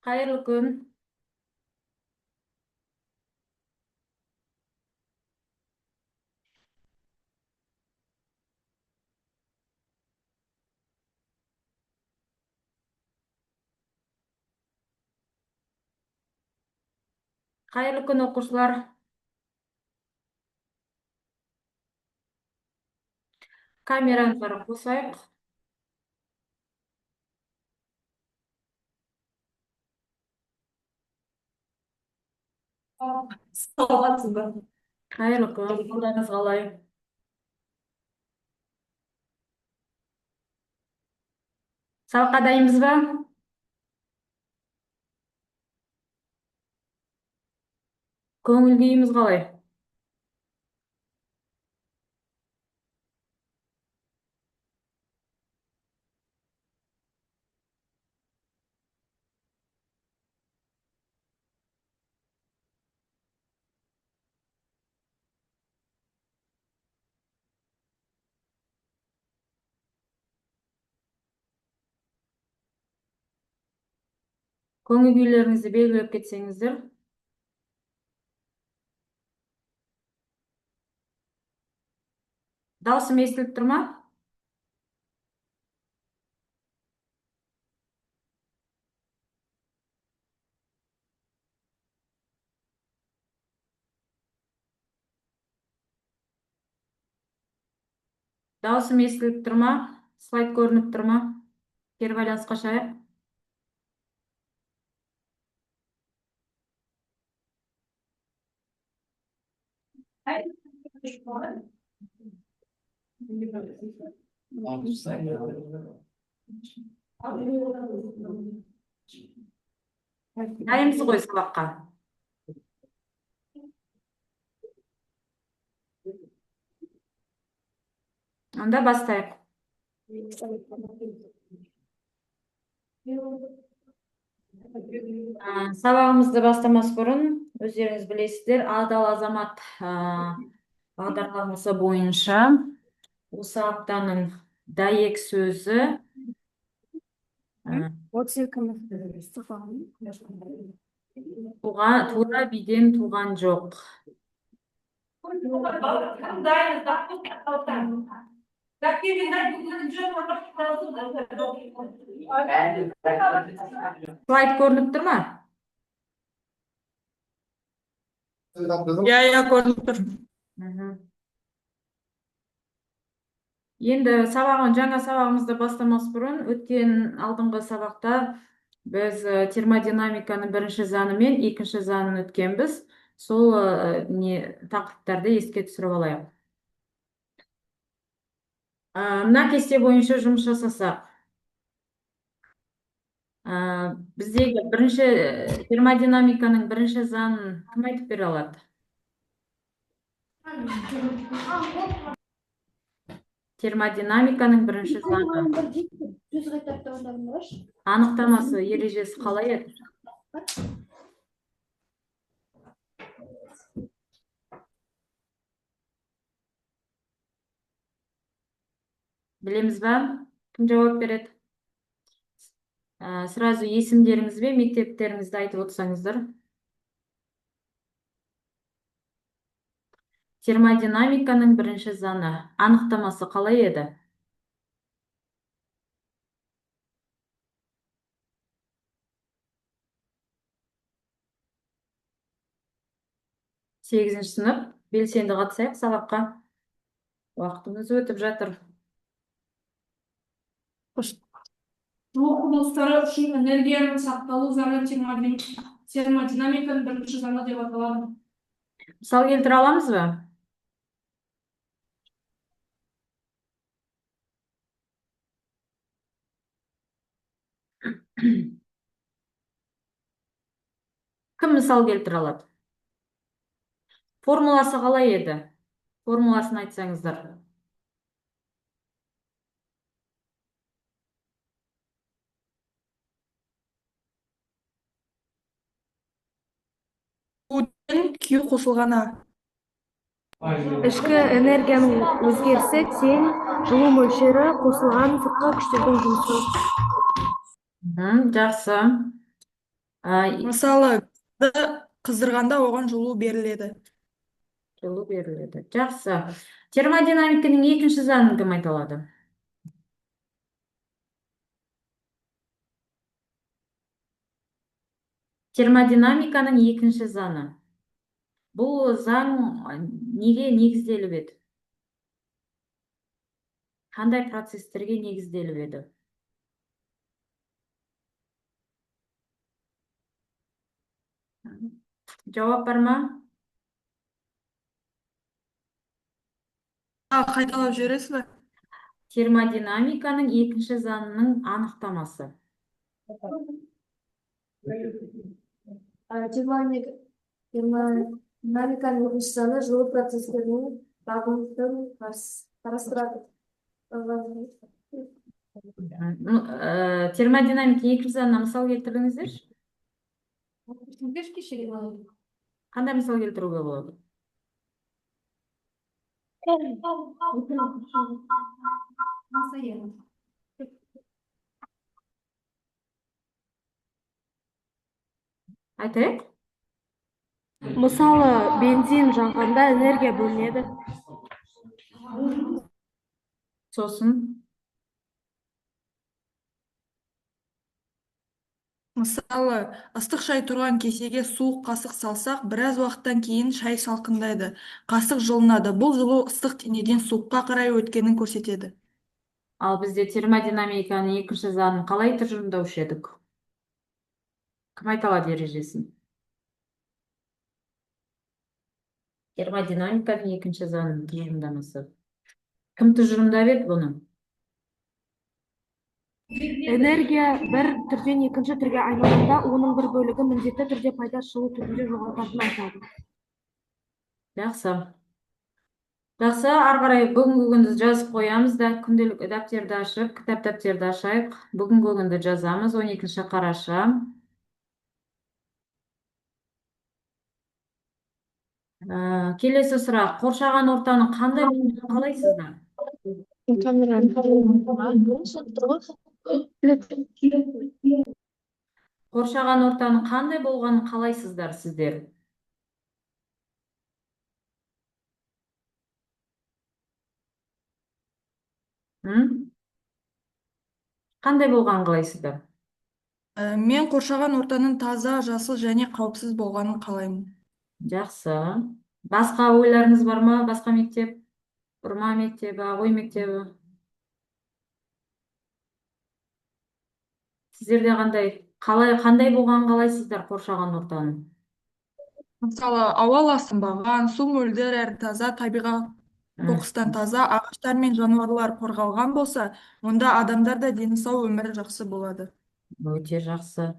Кайырлы күн. Кайырлы күн окуучулар. Камераңызды кусайык. Саламатсызбы? Кайырлы күн. Кандайыңыз калай? Сабакка дайынбызбы? Көңүл күйүңүз калай? Көңүл күйлөрүңүздү белгилеп кетсеңиздер. Даусум эстилип турма? Даусум эстилип турма? Слайд көрүнүп турма? Кери байланышка чыгайык. Дайынбыз го сабакка. Анда баштайык. Сабагыбызды баштамас мурун өздөрүңүз билесиздер, Адал Азамат багдарламасы боюнча осы аптанын даек сөзү туура биден тууган жок. Слайд көрүнүп турма? Көрүнүп тур. Енді жаңа сабағымызды бастамас бұрын, өткен алдыңғы сабақта біз термодинамиканың бірінші заңы мен екінші заңын өткенбіз. Сол тақырыптарды еске түсіріп алайық. Мына кесте бойынша жұмыс жасасақ, біздегі термодинамиканың бірінші заңын кім айтып бере алады? Термодинамиканың бірінші заңы. Анықтамасы, ережесі қалай еді? Білеміз ба? Кім жауап береді? Сразу есімдеріңіз бен мектептеріңізді айтып отырсаңыздар. Термодинамиканың бірінші заңы. Анықтамасы қалай еді? Сегізінші сынып. Белсенді қатысайық сабаққа. Уақытымыз өтіп жатыр. Жылу құбылыстары үшін энергияның сақталу заңы термодинамиканың бірінші заңы деп аталады. Мысал келтіре аламыз ба? Кім мысал келтіре алады? Формуласы қалай еді? Формуласын айтсаңыздар. Q қосылғана. Ішкі энергияның өзгерісі тең жылу мөлшері қосылған сыртқы күштердің жұмысы. Жақсы. Мысалы, газды қыздырғанда оған жылу беріледі. Жылу беріледі. Жақсы. Термодинамиканың екінші заңын кім айта алады? Термодинамиканың екінші заңы. Бұл заң неге негізделіп еді? Қандай процестерге негізделіп еді? Жауап бар ма? Қайталап жібересіз бе? Термодинамиканың екінші заңының анықтамасы. Термодинамиканың екінші заңы жылу процестерінің бағыныстығын қарастырады. Термодинамика екінші заңына мысал келтіріңіздерші. Қандай мысал келтіруге болады? Айтайық. Мысалы, бензин жанғанда энергия бөлінеді. Сосын Мысалы, ыстық шай тұрған кесеге суық қасық салсақ, біраз уақыттан кейін шай салқындайды, қасық жылынады. Бұл жылу ыстық денеден суыққа қарай өткенін көрсетеді. ал бізде термодинамиканың екінші заңын қалай тұжырымдаушы едік? Кім айта алады ережесін? Термодинамиканың екінші заңының тұжырымдамасы. Кім тұжырымдап еді бұны? Энергия бір түрден екінші түрге айналғанда, оның бір бөлігі міндетті түрде пайда жылу түрінде жоғалтатынын айтады. Жақсы. Жақсы, ары қарай бүгінгі күнді жазып қоямыз да, күнделік дәптерді ашып, кітап дәптерді ашайық. Бүгінгі күнді жазамыз, 12 қараша. Келесі сұрақ, қоршаған ортаның қандай болғанын қалайсыздар? Қоршаған ортаның қандай болғанын қалайсыздар сіздер? Қандай болғанын қалайсыздар? Мен қоршаған ортаның таза, жасыл және қауіпсіз болғанын қалаймын. Жақсы. Басқа ойларыңыз бар ма? Басқа мектеп? Ұрма мектебі, Ағой мектебі? Сіздерде қандай болғанын қалайсыздар қоршаған ортаның? Мысалы, ауа ластанбаған, су мөлдір әрі таза, табиғат қоқыстан таза, ағаштар мен жануарлар қорғалған болса, онда адамдар да дені сау өмірі жақсы болады. Өте жақсы.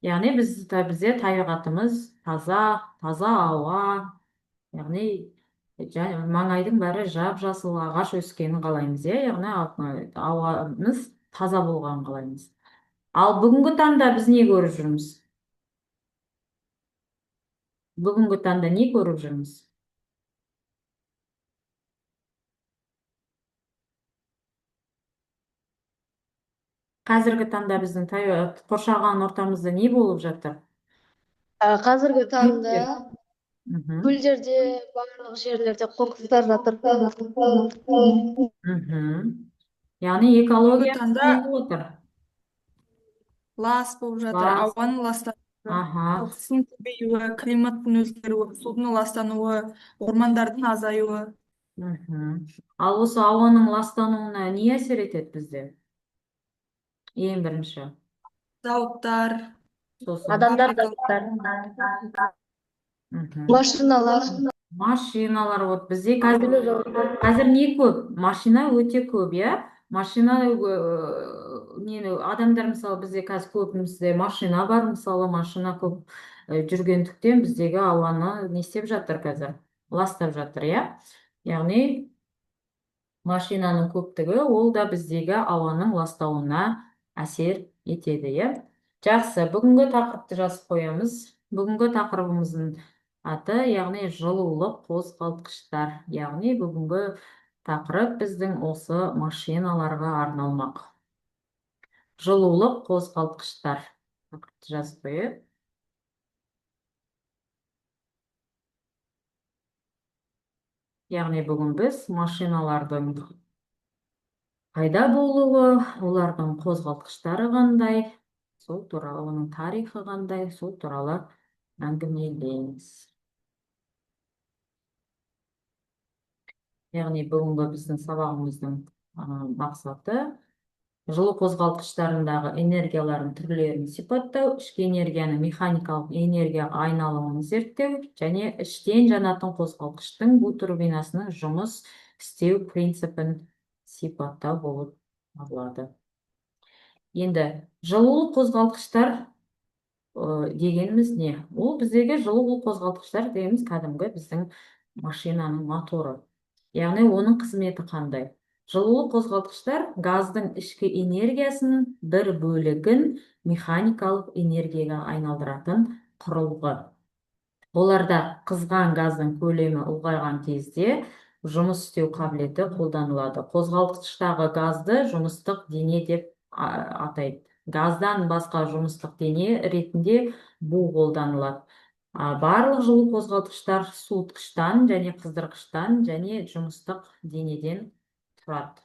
Яғни бізде табиғатымыз таза ауа, яғни маңайдың бәрі жап-жасыл ағаш өскенін қалаймыз, яғни ауамыз таза болғанын қалаймыз. Ал бүгінгі таңда біз не көріп жүрміз? Бүгінгі таңда не көріп жүрміз? Қазіргі таңда біздің қоршаған ортамызда не болып жатыр? Қазіргі таңда Мгм. көлдерде, барлық жерлерде қоқыстар жатыр. Мгм. Яғни экология таңда- не болып отыр? Лас болып жатыр, Лас. ауаның ластануы, Аха. қоқыстың көбеюі, климаттың өзгеруі, судың ластануы, ормандардың азаюы. Мгм. Ал осы ауаның ластануына не әсер етеді бізде? Ең бірінші. Зауыттар, Сосын. Адамдар Мгм. машиналар, Вот бізде қазір не көп? Машина өте көп, Машина, адамдар мысалы бізде қазір көбімізде машина бар, мысалы машина көп жүргендіктен біздегі ауаны не істеп жатыр қазір? Ластап жатыр, Яғни машинаның көптігі ол да біздегі ауаның ластауына әсер етеді, Жақсы, бүгінгі тақырыпты жазып қоямыз. Бүгінгі тақырыбымыздың аты, яғни жылулық қозғалтқыштар. Яғни бүгінгі тақырып біздің осы машиналарға арналмақ. Жылулық қозғалтқыштар. Тақырыпты жазып қояйық. Яғни бүгін біз машиналардың пайда болуы, олардың қозғалтқыштары қандай, сол туралы, оның тарихы қандай, сол туралы әңгімелейміз. Яғни бүгінгі біздің сабағымыздың мақсаты жылу қозғалтқыштарындағы энергиялардың түрлерін сипаттау, ішкі энергияны механикалық энергияға айналымын зерттеу және іштен жанатын қозғалтқыштың бу турбинасының жұмыс істеу принципін сипаттау болып табылады. Енді жылулы қозғалтқыштар дегеніміз не? Ол біздегі жылулы қозғалтқыштар дегеніміз кәдімгі біздің машинаның моторы. Яғни оның қызметі қандай? Жылулы қозғалтқыштар газдың ішкі энергиясының бір бөлігін механикалық энергияға айналдыратын құрылғы. Оларда қызған газдың көлемі ұлғайған кезде жұмыс істеу қабілеті қолданылады. Қозғалтқыштағы газды жұмыстық дене деп атайды. Газдан басқа жұмыстық дене ретінде бу қолданылады. Барлық жылу қозғалтқыштар суытқыштан және қыздырғыштан және жұмыстық денеден тұрады.